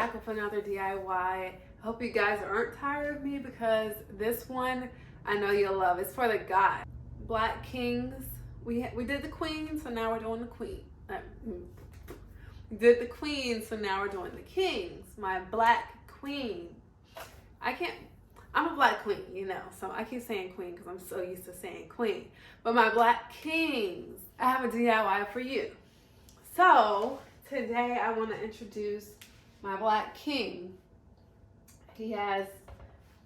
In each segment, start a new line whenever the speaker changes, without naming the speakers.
back with another DIY. I hope you guys aren't tired of me because this one I know you'll love. It's for the guy. Black kings. We did the queen, so now we're doing the queen. We did the queen, so now we're doing the kings. My black queen. I'm a black queen, you know, so I keep saying queen because I'm so used to saying queen. But my black kings, I have a DIY for you. So today I want to introduce my black king. He has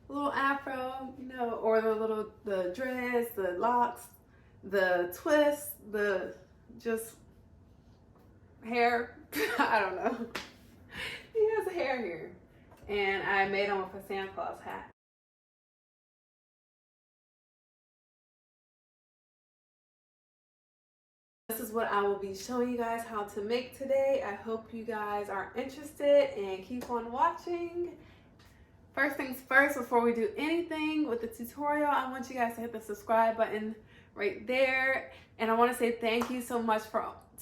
a little afro, you know, or the dreads, the locks, the twists, the just hair. I don't know. He has hair here. And I made him with a Santa Claus hat. This is what I will be showing you guys how to make today. I hope you guys are interested and keep on watching. First things first, before we do anything with the tutorial, I want you guys to hit the subscribe button right there. And I want to say thank you so much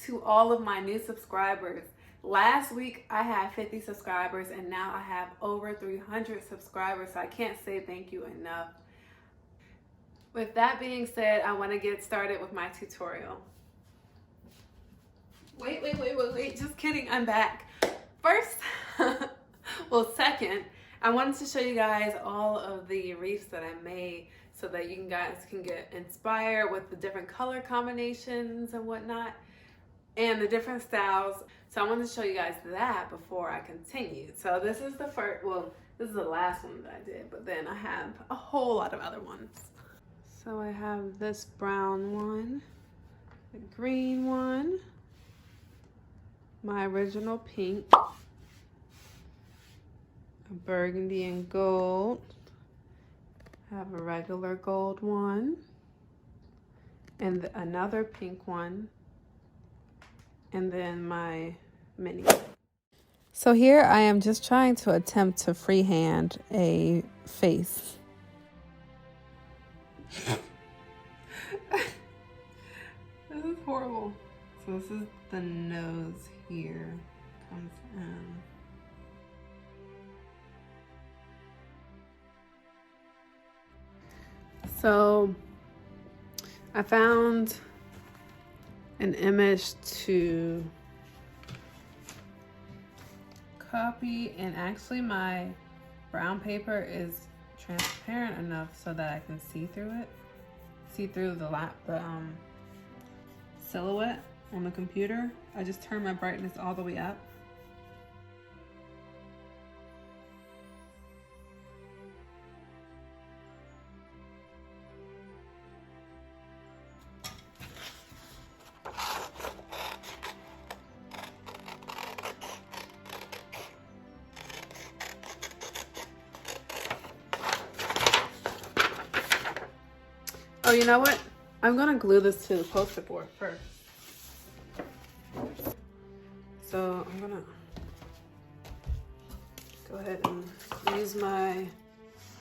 to all of my new subscribers. Last week I had 50 subscribers and now I have over 300 subscribers, so I can't say thank you enough. With that being said, I want to get started with my tutorial. Wait, just kidding, I'm back. First, well, second, I wanted to show you guys all of the wreaths that I made so that you guys can get inspired with the different color combinations and whatnot and the different styles. So I wanted to show you guys that before I continue. So this is the first, well, this is the last one that I did, but then I have a whole lot of other ones. So I have this brown one, the green one, my original pink, a burgundy and gold. I have a regular gold one, and another pink one, and then my mini. So here I am just trying to attempt to freehand a face. This is horrible. So this is the nose here, comes in. So I found an image to copy, and actually my brown paper is transparent enough so that I can see through it, see through the silhouette on the computer. I just turned my brightness all the way up. Oh, you know what? I'm gonna glue this to the poster board first. So I'm gonna go ahead and use my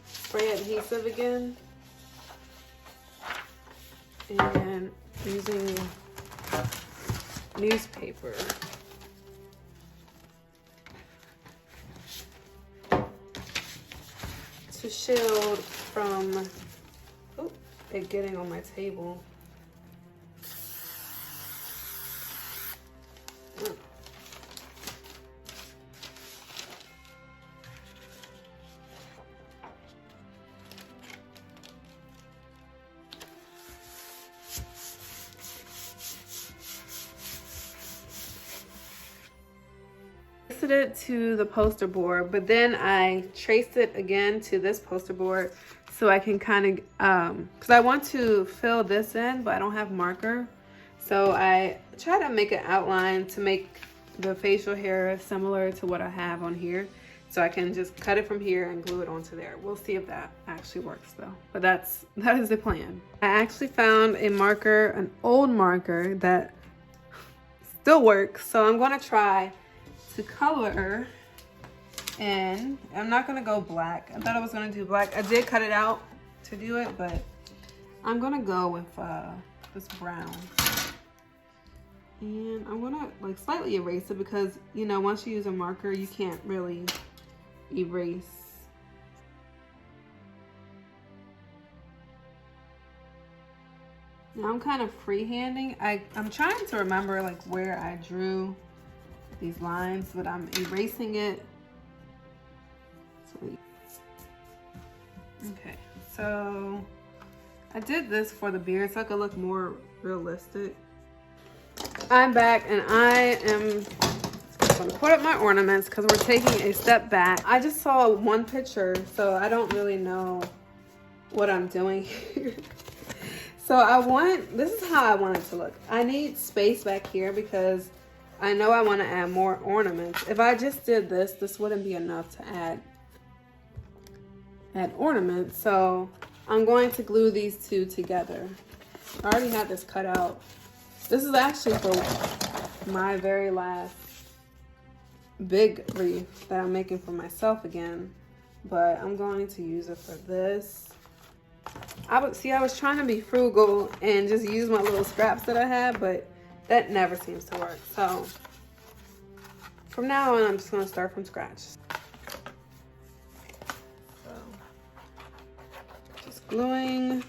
spray adhesive again. And using newspaper. To shield from it getting on my table. It to the poster board, but then I traced it again to this poster board so I can kind of because I want to fill this in, but I don't have marker, so I try to make an outline to make the facial hair similar to what I have on here, so I can just cut it from here and glue it onto there. We'll see if that actually works though, but that is the plan. I actually found a marker, an old marker that still works, so I'm going to try to color, and I'm not gonna go black. I thought I was gonna do black. I did cut it out to do it, but I'm gonna go with this brown. And I'm gonna like slightly erase it because, you know, once you use a marker, you can't really erase. Now I'm kind of freehanding. I'm trying to remember like where I drew these lines, but I'm erasing it. Okay, so I did this for the beard so I could look more realistic. I'm back and I am gonna put up my ornaments because we're taking a step back. I just saw one picture, so I don't really know what I'm doing here. So this is how I want it to look. I need space back here because I know I want to add more ornaments. If I just did this, this wouldn't be enough to add ornaments. So I'm going to glue these two together. I already had this cut out. This is actually for my very last big wreath that I'm making for myself again, but I'm going to use it for this. I was trying to be frugal and just use my little scraps that I had, but that never seems to work. So from now on, I'm just going to start from scratch. So just gluing.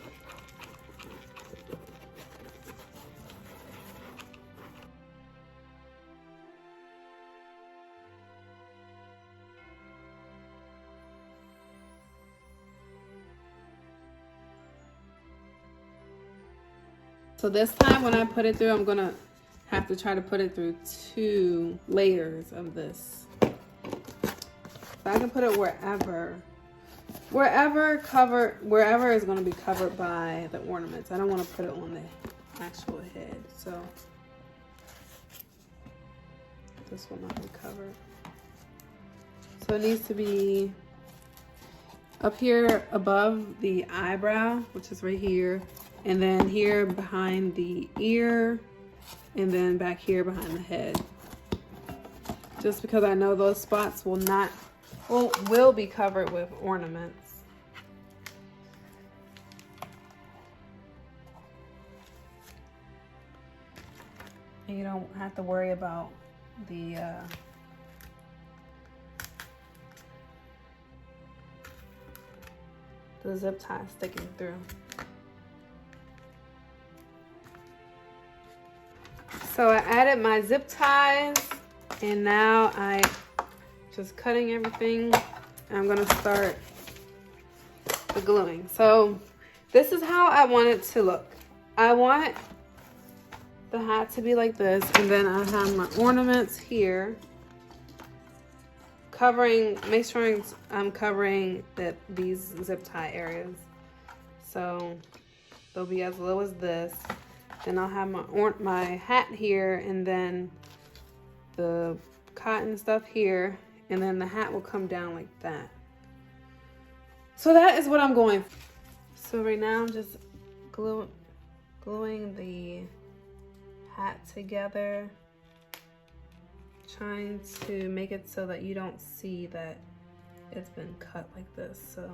So this time when I put it through, I'm gonna have to try to put it through 2 layers of this. So I can put it wherever is gonna be covered by the ornaments. I don't wanna put it on the actual head. So this will not be covered. So it needs to be up here above the eyebrow, which is right here. And then here behind the ear, and then back here behind the head. Just because I know those spots will be covered with ornaments. And you don't have to worry about the zip tie sticking through. So I added my zip ties and now I just cutting everything. And I'm gonna start the gluing. So this is how I want it to look. I want the hat to be like this, and then I have my ornaments here covering, make sure I'm covering these zip tie areas. So they'll be as low as this. Then I'll have my hat here, and then the cotton stuff here, and then the hat will come down like that. So that is what I'm going for. So right now I'm just gluing the hat together, trying to make it so that you don't see that it's been cut like this. So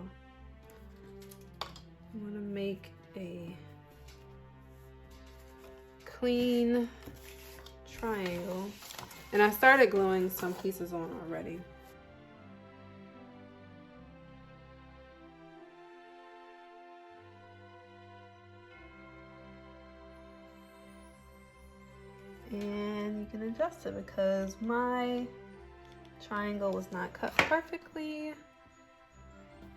I'm gonna make a clean triangle, and I started gluing some pieces on already. And you can adjust it because my triangle was not cut perfectly.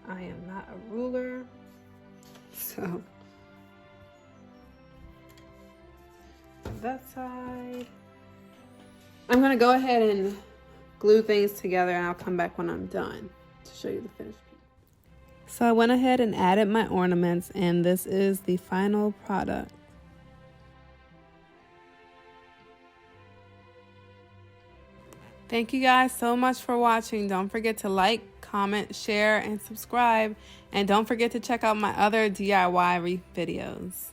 I am not a ruler, so that side. I'm gonna go ahead and glue things together, and I'll come back when I'm done to show you the finished piece. So I went ahead and added my ornaments, and this is the final product. Thank you guys so much for watching. Don't forget to like, comment, share, and subscribe. And don't forget to check out my other DIY wreath videos.